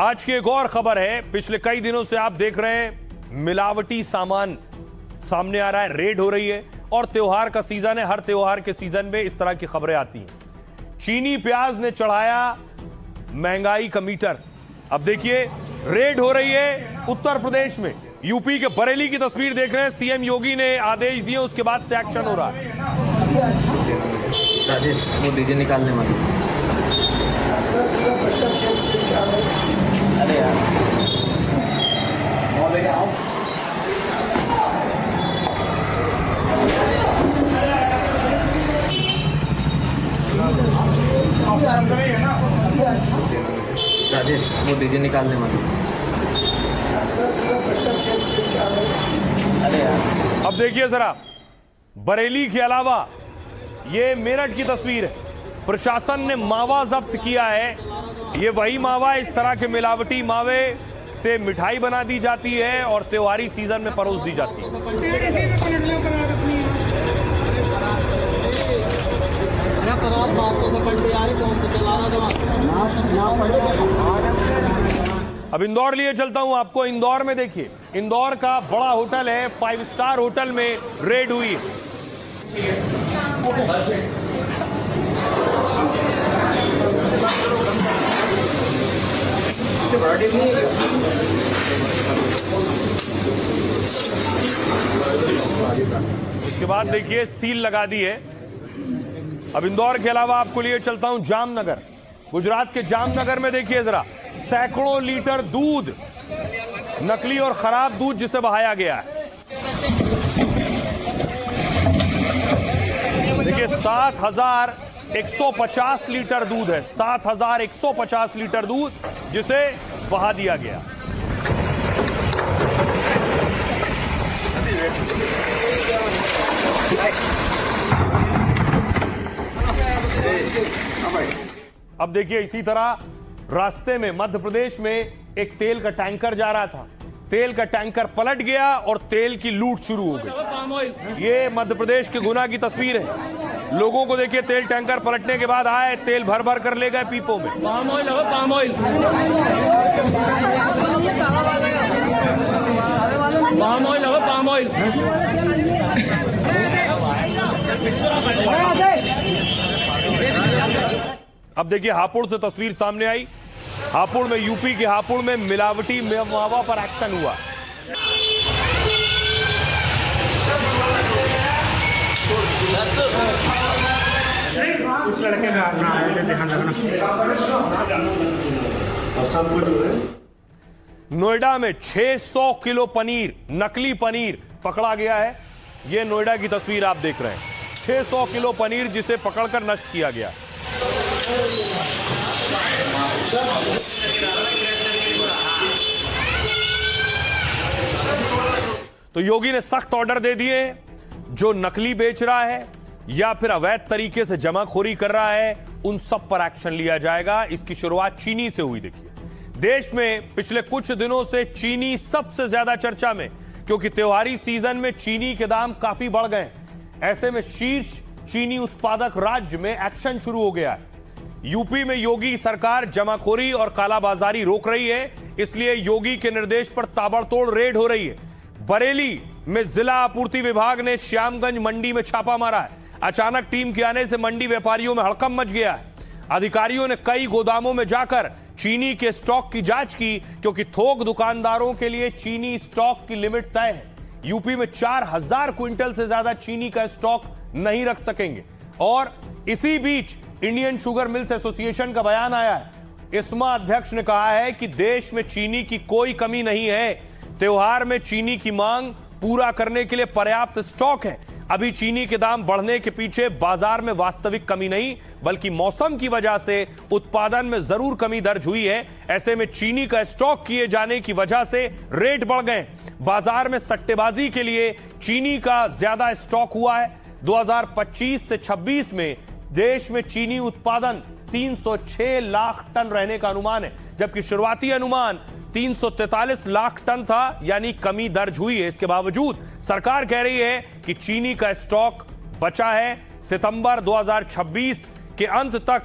आज की एक और खबर है। पिछले कई दिनों से आप देख रहे हैं मिलावटी सामान सामने आ रहा है, रेड हो रही है और त्योहार का सीजन है। हर त्योहार के सीजन में इस तरह की खबरें आती हैं। चीनी प्याज ने चढ़ाया महंगाई का मीटर। अब देखिए रेड हो रही है उत्तर प्रदेश में। यूपी के बरेली की तस्वीर देख रहे हैं। सीएम योगी ने आदेश दिए, उसके बाद से एक्शन हो रहा है। राजेश वो डीजे निकालने वाले। अरे यार राजेश वो डीजे निकालने वाले। अरे यार अब देखिए जरा, बरेली के अलावा ये मेरठ की तस्वीर है। प्रशासन ने मावा जब्त किया है। ये वही मावा, इस तरह के मिलावटी मावे से मिठाई बना दी जाती है और त्योहारी सीजन में परोस दी जाती है। अब इंदौर लिए चलता हूं आपको। इंदौर में देखिए, इंदौर का बड़ा होटल है, 5 स्टार होटल में रेड हुई है। इसके बाद देखिए सील लगा दी है। अब इंदौर के अलावा आपको लिए चलता हूं जामनगर। गुजरात के जामनगर में देखिए जरा, सैकड़ों लीटर दूध, नकली और खराब दूध जिसे बहाया गया है। देखिए 7,150 लीटर दूध है, 7,150 लीटर दूध जिसे बहा दिया गया। अब देखिए इसी तरह रास्ते में मध्य प्रदेश में एक तेल का टैंकर जा रहा था। तेल का टैंकर पलट गया और तेल की लूट शुरू हो गई। ये मध्य प्रदेश के गुना की तस्वीर है। लोगों को देखिए, तेल टैंकर पलटने के बाद आए, तेल भर भर कर ले गए पीपों में। पाम ऑयल लगा, पाम ऑयल, पाम ऑयल लगा, पाम ऑयल। अब देखिए हापुड़ से तस्वीर सामने आई। हापुड़ में, यूपी के हापुड़ में मिलावटी मावा पर एक्शन हुआ। उस लड़के का अपना ध्यान रखना। नोएडा में 600 किलो पनीर, नकली पनीर पकड़ा गया है। यह नोएडा की तस्वीर आप देख रहे हैं। 600 किलो पनीर जिसे पकड़कर नष्ट किया गया। तो योगी ने सख्त ऑर्डर दे दिए, जो नकली बेच रहा है या फिर अवैध तरीके से जमाखोरी कर रहा है, उन सब पर एक्शन लिया जाएगा। इसकी शुरुआत चीनी से हुई। देखिए देश में पिछले कुछ दिनों से चीनी सबसे ज्यादा चर्चा में, क्योंकि त्योहारी सीजन में चीनी के दाम काफी बढ़ गए। ऐसे में शीर्ष चीनी उत्पादक राज्य में एक्शन शुरू हो गया है। यूपी में योगी सरकार जमाखोरी और कालाबाजारी रोक रही है, इसलिए योगी के निर्देश पर ताबड़तोड़ रेड हो रही है। बरेली में जिला आपूर्ति विभाग ने श्यामगंज मंडी में छापा मारा है। अचानक टीम के आने से मंडी व्यापारियों में हड़कंप मच गया है। अधिकारियों ने कई गोदामों में जाकर चीनी के स्टॉक की जांच की, क्योंकि थोक दुकानदारों के लिए चीनी स्टॉक की लिमिट तय है। यूपी में 4,000 क्विंटल से ज्यादा चीनी का स्टॉक नहीं रख सकेंगे। और इसी बीच इंडियन शुगर मिल्स एसोसिएशन का बयान आया है। इस्मा अध्यक्ष ने कहा है कि देश में चीनी की कोई कमी नहीं है। त्योहार में चीनी की मांग पूरा करने के लिए पर्याप्त स्टॉक है। अभी चीनी के दाम बढ़ने के पीछे बाजार में वास्तविक कमी नहीं, बल्कि मौसम की वजह से उत्पादन में जरूर कमी दर्ज हुई है। ऐसे में चीनी का स्टॉक किए जाने की वजह से रेट बढ़ गए। बाजार में सट्टेबाजी के लिए चीनी का ज्यादा स्टॉक हुआ है। 2025 से 26 में देश में चीनी उत्पादन 306 लाख टन रहने का अनुमान है, जबकि शुरुआती अनुमान 343 लाख टन था, यानी कमी दर्ज हुई है। इसके बावजूद सरकार कह रही है कि चीनी का स्टॉक बचा है। सितंबर 2026 के अंत तक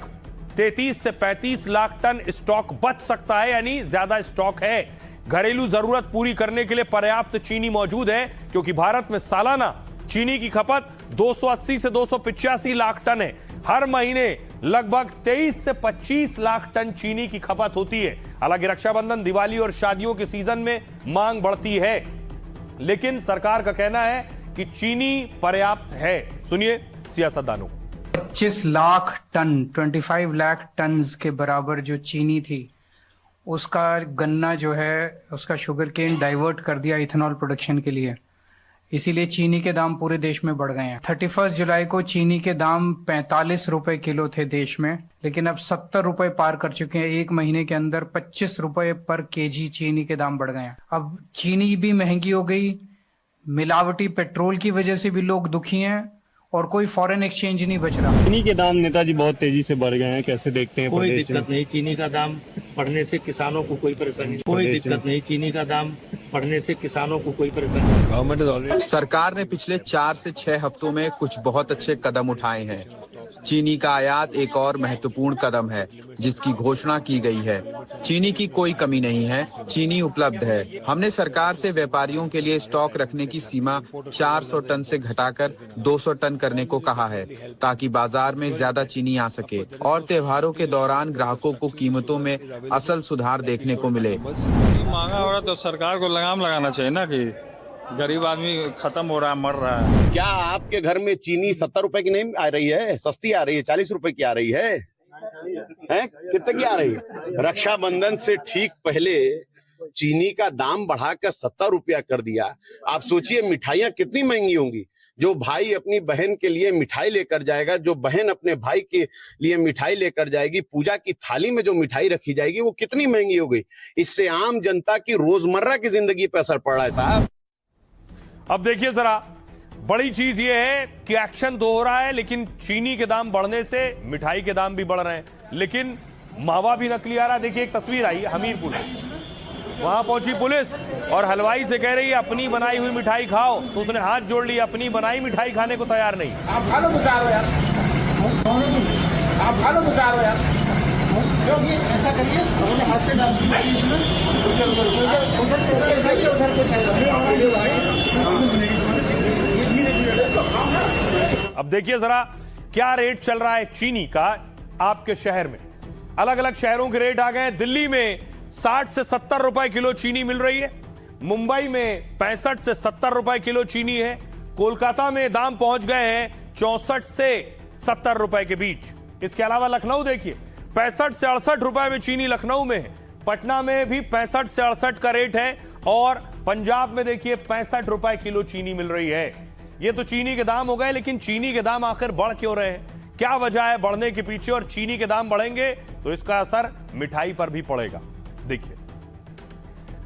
33 से 35 लाख टन स्टॉक बच सकता है, यानी ज्यादा स्टॉक है। घरेलू जरूरत पूरी करने के लिए पर्याप्त चीनी मौजूद है, क्योंकि भारत में सालाना चीनी की खपत 280 से 285 लाख टन है। हर महीने लगभग 23 से 25 लाख टन चीनी की खपत होती है। हालांकि रक्षाबंधन, दिवाली और शादियों के सीजन में मांग बढ़ती है, लेकिन सरकार का कहना है कि चीनी पर्याप्त है। सुनिए सियासतदानों। 25 लाख टन 25 लाख टन के बराबर जो चीनी थी, उसका गन्ना जो है उसका शुगर केन डाइवर्ट कर दिया इथेनॉल प्रोडक्शन के लिए, इसीलिए चीनी के दाम पूरे देश में बढ़ गए हैं। 31 जुलाई को चीनी के दाम 45 रुपए किलो थे देश में, लेकिन अब 70 रुपए पार कर चुके हैं। एक महीने के अंदर 25 रुपए पर केजी चीनी के दाम बढ़ गए हैं। अब चीनी भी महंगी हो गई, मिलावटी पेट्रोल की वजह से भी लोग दुखी हैं और कोई फॉरेन एक्सचेंज नहीं बच रहा। चीनी के दाम नेताजी बहुत तेजी से बढ़ गए हैं, कैसे देखते हैं? कोई दिक्कत नहीं, चीनी का दाम बढ़ने से किसानों को कोई परेशानी नहीं। कोई दिक्कत नहीं, चीनी का दाम बढ़ने से किसानों को कोई परेशानी नहीं। सरकार ने पिछले 4 से 6 हफ्तों में कुछ बहुत अच्छे कदम उठाए हैं। चीनी का आयात एक और महत्वपूर्ण कदम है जिसकी घोषणा की गई है। चीनी की कोई कमी नहीं है, चीनी उपलब्ध है। हमने सरकार से व्यापारियों के लिए स्टॉक रखने की सीमा 400 टन से घटाकर 200 टन करने को कहा है, ताकि बाजार में ज्यादा चीनी आ सके और त्योहारों के दौरान ग्राहकों को कीमतों में असल सुधार देखने को मिले। महंगा हो रहा तो सरकार को लगाम लगाना चाहिए ना, कि गरीब आदमी खत्म हो रहा है, मर रहा है। क्या आपके घर में चीनी 70 रुपए की नहीं आ रही है? सस्ती आ रही है, 40 रुपए की आ रही है, हैं? कितने की आ रही है? रक्षाबंधन से ठीक पहले चीनी का दाम बढ़ाकर 70 रुपया कर दिया। आप सोचिए मिठाइयाँ कितनी महंगी होंगी। जो भाई अपनी बहन के लिए मिठाई लेकर जाएगा, जो बहन अपने भाई के लिए मिठाई लेकर जाएगी, पूजा की थाली में जो मिठाई रखी जाएगी वो कितनी महंगी हो गई। इससे आम जनता की रोजमर्रा की जिंदगी पर असर पड़ रहा है साहब। अब देखिए जरा, बड़ी चीज यह है कि एक्शन तो हो रहा है, लेकिन चीनी के दाम बढ़ने से मिठाई के दाम भी बढ़ रहे हैं, लेकिन मावा भी नकली आ रहा है। देखिए एक तस्वीर आई हमीरपुर में, वहां पहुंची पुलिस और हलवाई से कह रही है अपनी बनाई हुई मिठाई खाओ, तो उसने हाथ जोड़ लिया, अपनी बनाई मिठाई खाने को तैयार नहीं। आप खा लो बुकार यार, आप खा लो बुकार यार, क्योंकि ऐसा करिए अपने हाथ से डाल अब देखिए जरा क्या रेट चल रहा है चीनी का आपके शहर में। अलग अलग शहरों के रेट आ गए। दिल्ली में 60 से 70 रुपए किलो चीनी मिल रही है, मुंबई में 65 से 70 रुपए किलो चीनी है, कोलकाता में दाम पहुंच गए हैं 64 से 70 रुपए के बीच। इसके अलावा लखनऊ देखिए 65 से 68 रुपए में चीनी लखनऊ में है, पटना में भी 65 से 68 का रेट है, और पंजाब में देखिए 65 रुपए किलो चीनी मिल रही है। ये तो चीनी के दाम हो गए, लेकिन चीनी के दाम आखिर बढ़ क्यों रहे हैं? क्या वजह है बढ़ने के पीछे? और चीनी के दाम बढ़ेंगे तो इसका असर मिठाई पर भी पड़ेगा। देखिए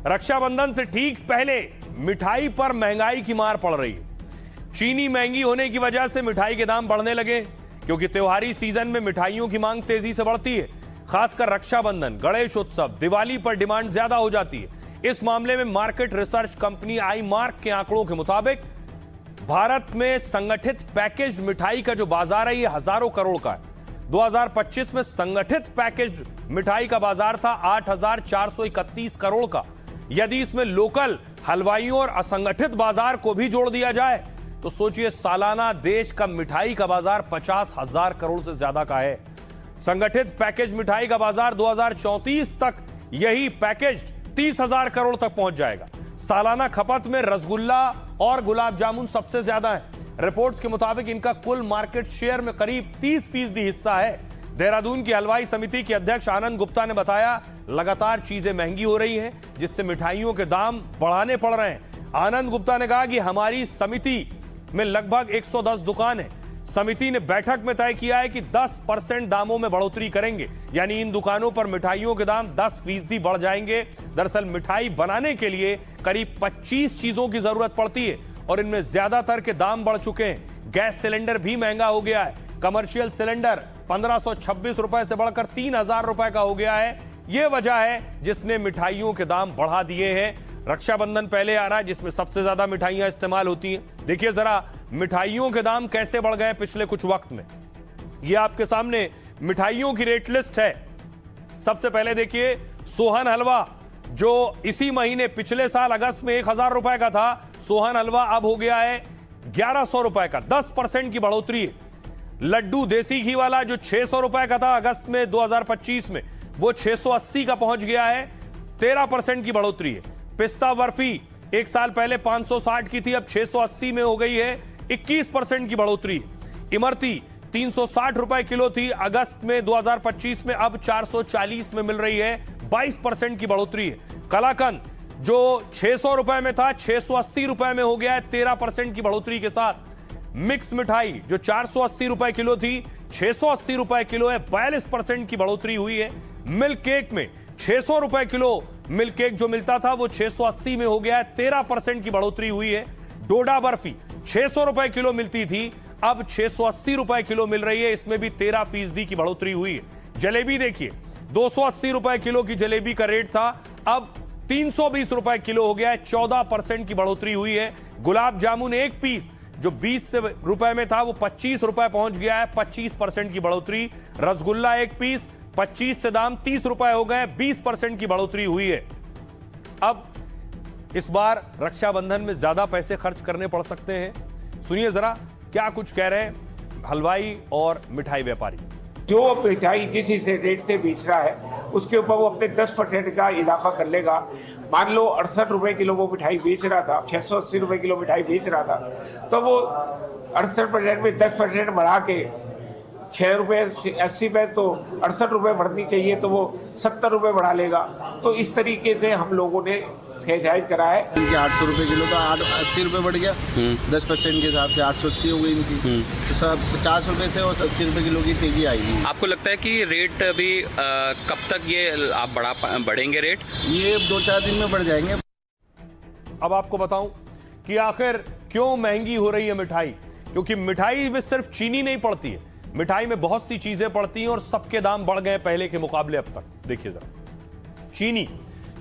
रक्षाबंधन से ठीक पहले मिठाई पर महंगाई की मार पड़ रही है। चीनी महंगी होने की वजह से मिठाई के दाम बढ़ने लगे, क्योंकि त्योहारी सीजन में मिठाइयों की मांग तेजी से बढ़ती है। खासकर रक्षाबंधन, गणेश उत्सव, दिवाली पर डिमांड ज्यादा हो जाती है। इस मामले में market research company I mark के आंकड़ों के मुताबिक भारत में संगठित पैकेज मिठाई का जो बाजार है ये हजारों करोड़ का है। 2025 में संगठित पैकेज मिठाई का बाजार था 8,431 करोड़ का। यदि इसमें लोकल हलवाइयों और असंगठित बाजार को भी जोड़ दिया जाए तो सोचिए सालाना देश का मिठाई का बाजार 50,000 करोड़ से ज्यादा का है। संगठित पैकेज मिठाई का बाजार 2034 तक यही पैकेज 30,000 करोड़ तक पहुंच जाएगा। सालाना खपत में रसगुल्ला और गुलाब जामुन सबसे ज्यादा है। रिपोर्ट्स के मुताबिक इनका कुल मार्केट शेयर में करीब 30% हिस्सा है। देहरादून की हलवाई समिति के अध्यक्ष आनंद गुप्ता ने बताया, लगातार चीजें महंगी हो रही हैं, जिससे मिठाइयों के दाम बढ़ाने पड़ रहे हैं। आनंद गुप्ता ने कहा कि हमारी समिति में लगभग 110 दुकान है। समिति ने बैठक में तय किया है कि 10% दामों में बढ़ोतरी करेंगे, यानी इन दुकानों पर मिठाइयों के दाम 10% बढ़ जाएंगे। दरअसल मिठाई बनाने के लिए करीब 25 चीजों की जरूरत पड़ती है और इनमें ज्यादातर के दाम बढ़ चुके हैं। गैस सिलेंडर भी महंगा हो गया है। कमर्शियल सिलेंडर 1526 रुपए से बढ़कर 3,000 रुपए का हो गया है। यह वजह है जिसने मिठाइयों के दाम बढ़ा दिए हैं। रक्षाबंधन पहले आ रहा है, जिसमें सबसे ज्यादा मिठाइयां इस्तेमाल होती हैं। देखिए जरा मिठाइयों के दाम कैसे बढ़ गए पिछले कुछ वक्त में। ये आपके सामने मिठाइयों की रेट लिस्ट है। सबसे पहले देखिए सोहन हलवा, जो इसी महीने पिछले साल अगस्त में 1000 रुपए का था, सोहन हलवा अब हो गया है 1100 रुपए का, 10% की बढ़ोतरी है। लड्डू देसी घी वाला जो 600 रुपए का था अगस्त में 2025 में, वो 680 का पहुंच गया है, 13% की बढ़ोतरी है। पिस्ता बर्फी एक साल पहले 560 की थी, अब 680 में हो गई है, 21% की बढ़ोतरी है। इमरती 360 रुपए किलो थी अगस्त में 2025 में, अब 440 में मिल रही है, 22% की बढ़ोतरी है। कलाकंद जो 600 रुपए में था 680 रुपए में हो गया है, 13% की बढ़ोतरी के साथ। मिक्स मिठाई जो 480 रुपए किलो थी 680 रुपए किलो है, 42% की बढ़ोतरी हुई है। मिल्क केक में 600 रुपए किलो मिल्क केक जो मिलता था वो 680 में हो गया है, 13% की बढ़ोतरी हुई है। डोडा बर्फी 600 रुपए किलो मिलती थी, अब 680 रुपए किलो मिल रही है, इसमें भी 13% की बढ़ोतरी हुई है। जलेबी देखिए 280 रुपए किलो की जलेबी का रेट था, अब 320 रुपए किलो हो गया है, 14% की बढ़ोतरी हुई है। गुलाब जामुन एक पीस जो 20 रुपए में था वो 25 रुपए पहुंच गया है, 25% की बढ़ोतरी। रसगुल्ला एक पीस 25 से दाम 30 रुपए हो गए, 20% की बढ़ोतरी हुई है। अब इस बार रक्षाबंधन में ज्यादा पैसे खर्च करने पड़ सकते हैं। सुनिए जरा क्या कुछ कह रहे हैं हलवाई और मिठाई व्यापारी। जो मिठाई जिस रेट से बेच रहा है उसके ऊपर वो अपने 10% का इजाफा कर लेगा। मान लो 68 रुपए किलो वो मिठाई बेच रहा था, 680 रुपए किलो मिठाई बेच रहा था, तो वो 68% में 10% बढ़ा के 6 रुपए 80 पे तो 68 रुपए बढ़नी चाहिए, तो वो 70 रुपए बढ़ा लेगा। तो इस तरीके से हम लोगों ने जायज करा है। इनके 800 रुपए किलो का 80 रुपए बढ़ गया, 10% के हिसाब से 880 हो गई इनकी। तो सब 50 रुपए से और 80 रुपए किलो की तेजी आएगी। आपको लगता है कि रेट अभी कब तक ये आप बढ़ेंगे रेट? ये 2-4 दिन में बढ़ जाएंगे। अब आपको बताऊं कि आखिर क्यों महंगी हो रही है मिठाई, क्योंकि मिठाई में सिर्फ चीनी नहीं पड़ती है, मिठाई में बहुत सी चीजें पड़ती हैं और सबके दाम बढ़ गए पहले के मुकाबले अब तक। देखिए जरा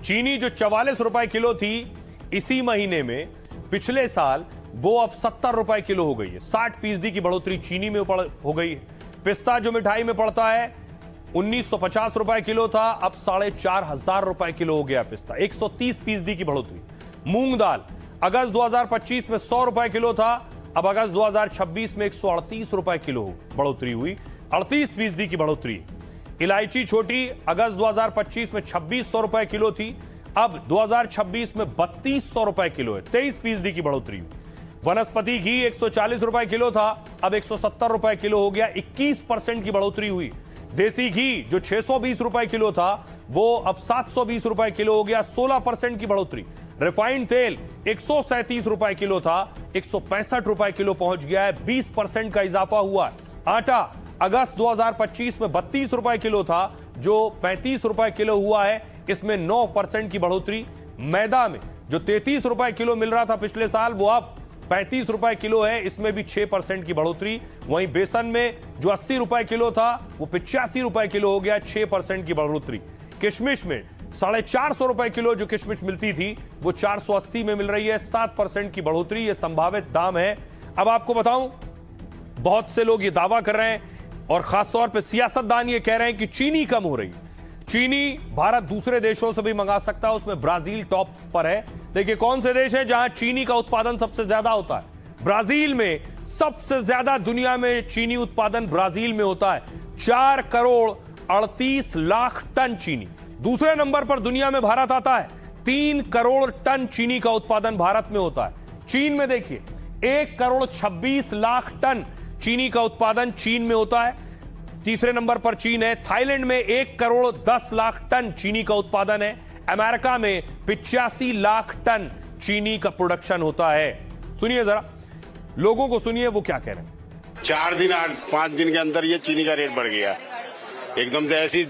चीनी जो 44 रुपए किलो थी इसी महीने में, पिछले साल वो अब 70 रुपए किलो हो गई है, 60% की बढ़ोतरी चीनी में हो गई है। पिस्ता जो मिठाई में पड़ता है 1950 रुपए किलो था, अब 4500 रुपए किलो हो गया पिस्ता, 130% की बढ़ोतरी। मूंग दाल अगस्त 2025 में 100 रुपए किलो था, अब अगस्त 2026 में 138 रुपए किलो बढ़ोतरी हुई, 38% की बढ़ोतरी। इलायची छोटी अगस्त 2025 में 2600 रुपए किलो थी, अब 2026 में 3200 रुपए किलो है, 23% की बढ़ोतरी हुई। वनस्पति घी 140 रुपए किलो था, अब 170 रुपए किलो हो गया, 21% की बढ़ोतरी हुई। देसी घी जो 620 रुपए किलो था वो अब 720 रुपए किलो हो गया, 16% की बढ़ोतरी। रिफाइंड तेल 137 रुपए किलो था, 165 रुपए किलो पहुंच गया है, 20% का इजाफा हुआ है। आटा अगस्त 2025 में 32 रुपए किलो था, जो 35 रुपए किलो हुआ है, इसमें 9% की बढ़ोतरी। मैदा में जो 33 रुपए किलो मिल रहा था पिछले साल वो अब 35 रुपए किलो है, इसमें भी 6% की बढ़ोतरी। वहीं बेसन में जो 80 रुपए किलो था वो 85 रुपए किलो हो गया, 6% की बढ़ोतरी। किशमिश में 450 रुपए किलो जो किशमिश मिलती थी वो 480 में मिल रही है, 7% की बढ़ोतरी। ये संभावित दाम है। अब आपको बताऊं, बहुत से लोग ये दावा कर रहे हैं और खासतौर पे सियासतदान ये कह रहे हैं कि चीनी कम हो रही है। चीनी भारत दूसरे देशों से भी मंगा सकता है, उसमें ब्राजील टॉप पर है। देखिए कौन से देश है जहां चीनी का उत्पादन सबसे ज्यादा होता है। ब्राजील में सबसे ज्यादा दुनिया में चीनी उत्पादन ब्राजील में होता है, 4 करोड़ 38 लाख टन चीनी। दूसरे नंबर पर दुनिया में भारत आता है, 3 करोड़ टन चीनी का उत्पादन भारत में होता है। चीन में देखिए 1 करोड़ 26 लाख टन चीनी का उत्पादन चीन में होता है, तीसरे नंबर पर चीन है। थाईलैंड में 1 करोड़ 10 लाख टन चीनी का उत्पादन है। अमेरिका में 85 लाख टन चीनी का प्रोडक्शन होता है। सुनिए जरा, लोगों को सुनिए वो क्या कह रहे हैं। 4 दिन 5 दिन के अंदर ये चीनी का रेट बढ़ गया एकदम से, ऐसी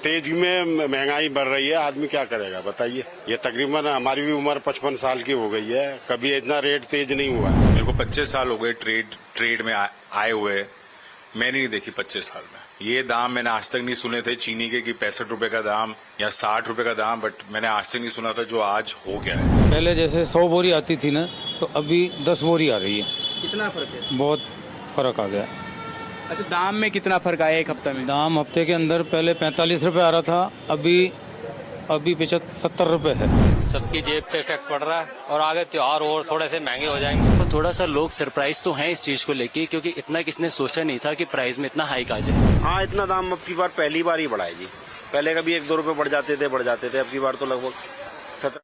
तेज में महंगाई बढ़ रही है, आदमी क्या करेगा बताइए। ये तकरीबन हमारी भी उम्र 55 साल की हो गई है, कभी इतना रेट तेज नहीं हुआ। मेरे को 25 साल हो गए ट्रेड में आए हुए, मैंने नहीं देखी 25 साल में ये दाम। मैंने आज तक नहीं सुने थे चीनी के कि 65 रुपए का दाम या 60 रुपए का दाम, बट मैंने आज तक नहीं सुना था जो आज हो गया है। पहले जैसे 100 बोरी आती थी ना, तो अभी 10 बोरी आ रही है। कितना फर्क है? बहुत फर्क आ गया। अच्छा, दाम में कितना फर्क आया एक हफ्ते में? दाम हफ्ते के अंदर पहले 45 रुपए आ रहा था, अभी 70 रुपए है। सबकी जेब पे इफेक्ट पड़ रहा है और आगे त्योहार और थोड़े से महंगे हो जाएंगे। तो थोड़ा सा लोग सरप्राइज तो हैं इस चीज को लेके, क्योंकि इतना किसने सोचा नहीं था कि प्राइस में इतना हाइक आ जाए। हाँ, इतना दाम अब की बार पहली बार ही बढ़ा है जी। पहले कभी 1-2 रुपए बढ़ जाते थे, अब की बार तो लगभग 17।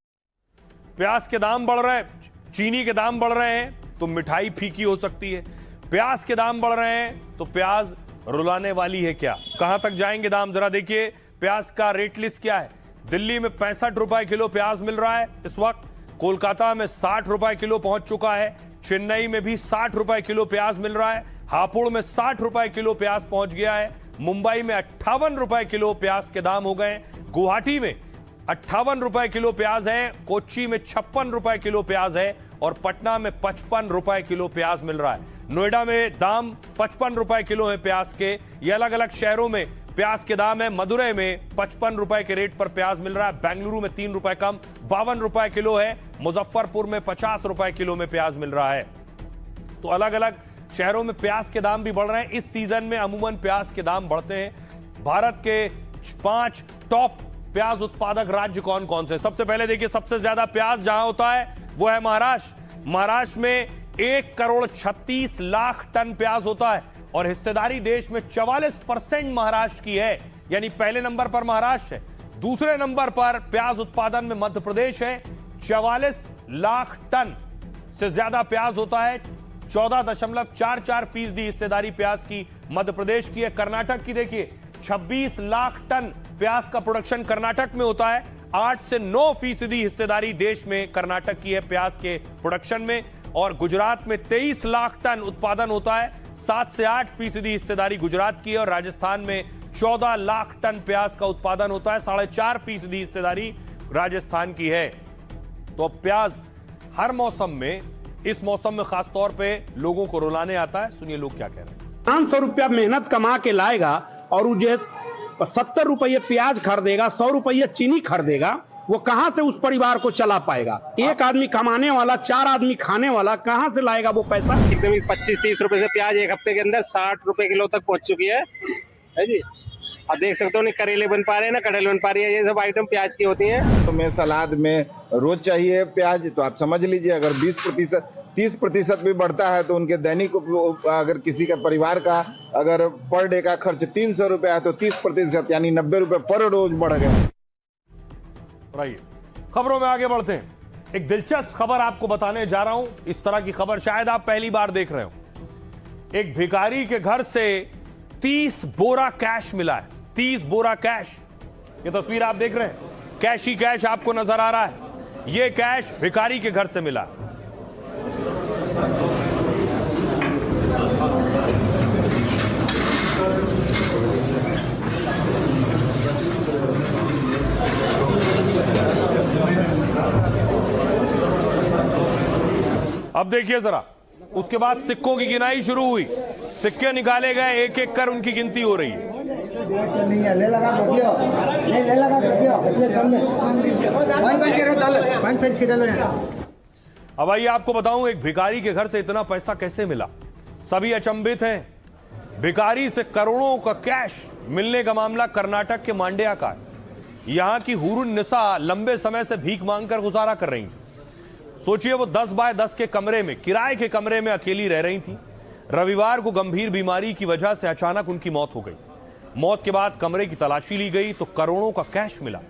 प्याज के दाम बढ़ रहे हैं, चीनी के दाम बढ़ रहे हैं तो मिठाई फीकी हो सकती है। प्याज के दाम बढ़ रहे हैं तो प्याज रुलाने वाली है क्या? कहां तक जाएंगे दाम? जरा देखिए प्याज का रेट लिस्ट क्या है। दिल्ली में 65 रुपए किलो प्याज मिल रहा है इस वक्त। कोलकाता में 60 रुपए किलो पहुंच चुका है। चेन्नई में भी 60 रुपए किलो प्याज मिल रहा है। हापुड़ में 60 रुपए किलो प्याज पहुंच गया है। मुंबई में 58 रुपए किलो प्याज के दाम हो गए। गुवाहाटी में 58 रुपए किलो प्याज है। कोच्चि में 56 रुपए किलो प्याज है और पटना में 55 रुपए किलो प्याज मिल रहा है। नोएडा में दाम 55 रुपए किलो है प्याज के। ये अलग अलग शहरों में प्याज के दाम है। मदुरई में 55 रुपए के रेट पर प्याज मिल रहा है। बेंगलुरु में 3 रुपए कम 52 रुपए किलो है। मुजफ्फरपुर में 50 रुपए किलो में प्याज मिल रहा है। तो अलग अलग शहरों में प्याज के दाम भी बढ़ रहे हैं। इस सीजन में अमूमन प्याज के दाम बढ़ते हैं। भारत के 5 टॉप प्याज उत्पादक राज्य कौन कौन से? सबसे पहले देखिए, सबसे ज्यादा प्याज जहां होता है वो है महाराष्ट्र। महाराष्ट्र में 1,36,00,000 टन प्याज होता है और हिस्सेदारी देश में 44% महाराष्ट्र की है, यानी पहले नंबर पर महाराष्ट्र है। दूसरे नंबर पर प्याज उत्पादन में मध्य प्रदेश है। 44 लाख टन से ज्यादा प्याज होता है। 14.44% हिस्सेदारी प्याज की मध्य प्रदेश की है। कर्नाटक की देखिए, 26 लाख टन प्याज का प्रोडक्शन कर्नाटक में होता है। 8 से 9% हिस्सेदारी देश में कर्नाटक की है प्याज के प्रोडक्शन में। और गुजरात में 23 लाख टन उत्पादन होता है। 7 से 8% हिस्सेदारी गुजरात की है। और राजस्थान में 14 लाख टन प्याज का उत्पादन होता है। 4.5% हिस्सेदारी राजस्थान की है। तो प्याज हर मौसम में, इस मौसम में खास तौर पे लोगों को रुलाने आता है। सुनिए लोग क्या कह रहे हैं। 500 रुपया मेहनत कमा के लाएगा और मुझे 70 रुपये प्याज खरीदेगा, 100 रुपये चीनी खरीदेगा, वो कहां से उस परिवार को चला पाएगा? एक आदमी कमाने वाला, 4 आदमी खाने वाला, कहां से लाएगा वो पैसा? एकदम 25-30 रुपए से प्याज एक हफ्ते के अंदर 60 रुपए किलो तक पहुंच चुकी है जी। अब देख सकते हो, नहीं करेले बन पा रहे हैं ना कटहल बन पा रही है। ये सब आइटम प्याज की होती है। तो मैं सलाद में रोज चाहिए प्याज, तो आप समझ लीजिए अगर 20% 30% भी बढ़ता है तो उनके दैनिक अगर किसी का परिवार का अगर पर डे का खर्च 300 रुपए है तो 30% यानी 90 रुपए पर रोज बढ़ गए। रहिए, खबरों में आगे बढ़ते हैं। एक दिलचस्प खबर आपको बताने जा रहा हूं। इस तरह की खबर शायद आप पहली बार देख रहे हो। एक भिखारी के घर से 30 बोरा कैश मिला है। 30 बोरा कैश। ये तस्वीर आप देख रहे हैं, कैश ही कैश आपको नजर आ रहा है। ये कैश भिखारी के घर से मिला। अब देखिए जरा, उसके बाद सिक्कों की गिनाई शुरू हुई। सिक्के निकाले गए, एक एक कर उनकी गिनती हो रही है। अब आइए आपको बताऊं, एक भिखारी के घर से इतना पैसा कैसे मिला। सभी अचंभित हैं। भिखारी से करोड़ों का कैश मिलने का मामला कर्नाटक के मांड्या का है। यहां की हुरुन निसा लंबे समय से भीख मांगकर गुजारा कर रही थी। सोचिए, वो 10 बाय 10 के कमरे में, किराए के कमरे में अकेली रह रही थी। रविवार को गंभीर बीमारी की वजह से अचानक उनकी मौत हो गई। मौत के बाद कमरे की तलाशी ली गई तो करोड़ों का कैश मिला।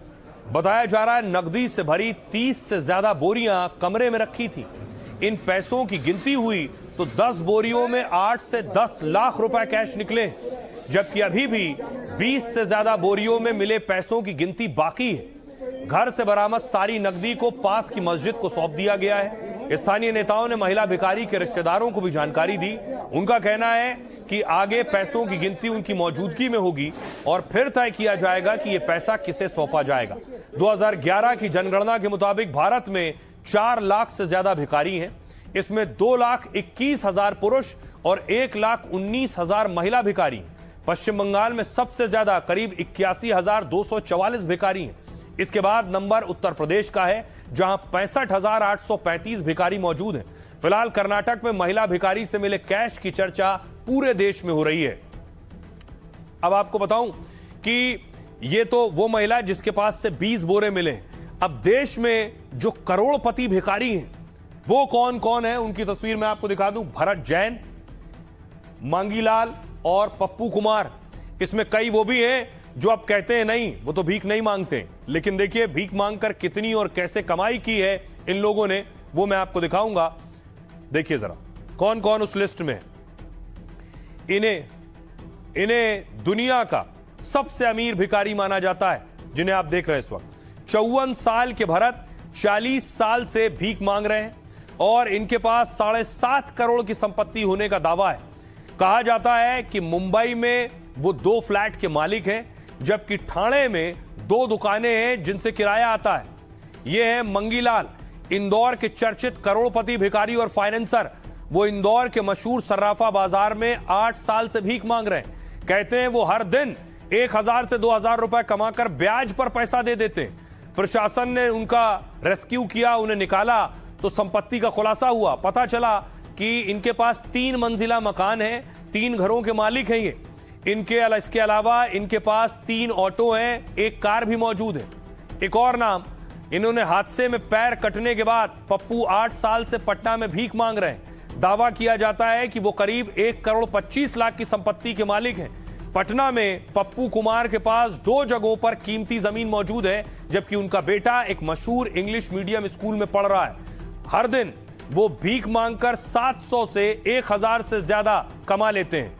बताया जा रहा है नकदी से भरी 30 से ज्यादा बोरियां कमरे में रखी थी। इन पैसों की गिनती हुई तो 10 बोरियों में 8 से 10 लाख रुपए कैश निकले, जबकि अभी भी 20 से ज्यादा बोरियों में मिले पैसों की गिनती बाकी है। घर से बरामद सारी नकदी को पास की मस्जिद को सौंप दिया गया है। स्थानीय नेताओं ने महिला भिखारी के रिश्तेदारों को भी जानकारी दी। उनका कहना है कि आगे पैसों की गिनती उनकी मौजूदगी में होगी और फिर तय किया जाएगा कि यह पैसा किसे सौंपा जाएगा। 2011 की जनगणना के मुताबिक भारत में 4 लाख से ज्यादा भिखारी हैं। इसमें 2,21,000 पुरुष और 1,19,000 महिला भिखारी। पश्चिम बंगाल में सबसे ज्यादा करीब 81,244 भिखारी हैं। इसके बाद नंबर उत्तर प्रदेश का है, जहां 65,835 भिखारी मौजूद हैं। फिलहाल कर्नाटक में महिला भिखारी से मिले कैश की चर्चा पूरे देश में हो रही है। अब आपको बताऊं कि ये तो वो महिला जिसके पास से 20 बोरे मिले। अब देश में जो करोड़पति भिखारी हैं वो कौन कौन है, उनकी तस्वीर मैं आपको दिखा दूं। भरत जैन, मांगीलाल और पप्पू कुमार। इसमें कई वो भी हैं जो अब कहते हैं नहीं, वो तो भीख नहीं मांगते, लेकिन देखिए भीख मांगकर कितनी और कैसे कमाई की है इन लोगों ने, वो मैं आपको दिखाऊंगा। देखिए जरा कौन कौन उस लिस्ट में है। इन्हें दुनिया का सबसे अमीर भिखारी माना जाता है जिन्हें आप देख रहे हैं इस वक्त। 54 साल के भरत 40 साल से भीख मांग रहे हैं और इनके पास 7.5 करोड़ की संपत्ति होने का दावा है। कहा जाता है कि मुंबई में वो 2 फ्लैट के मालिक हैं, जबकि ठाणे में 2 दुकानें हैं जिनसे किराया आता है। ये है मंगीलाल, इंदौर के चर्चित करोड़पति भिखारी और फाइनेंसर। वो इंदौर के मशहूर सर्राफा बाजार में 8 साल से भीख मांग रहे हैं। कहते हैं वो हर दिन 1000 से 2000 रुपए कमाकर ब्याज पर पैसा दे देते हैं। प्रशासन ने उनका रेस्क्यू किया, उन्हें निकाला तो संपत्ति का खुलासा हुआ। पता चला कि इनके पास 3 मंजिला मकान है, 3 घरों के मालिक हैं ये। इसके अलावा इनके पास 3 ऑटो हैं, 1 कार भी मौजूद है। एक और नाम, इन्होंने हादसे में पैर कटने के बाद पप्पू 8 साल से पटना में भीख मांग रहे हैं। दावा किया जाता है कि वो करीब 1 करोड़ 25 लाख की संपत्ति के मालिक हैं। पटना में पप्पू कुमार के पास 2 जगहों पर कीमती जमीन मौजूद है, जबकि उनका बेटा एक मशहूर इंग्लिश मीडियम स्कूल में पढ़ रहा है। हर दिन वो भीख मांगकर 700 से 1000 से ज्यादा कमा लेते हैं।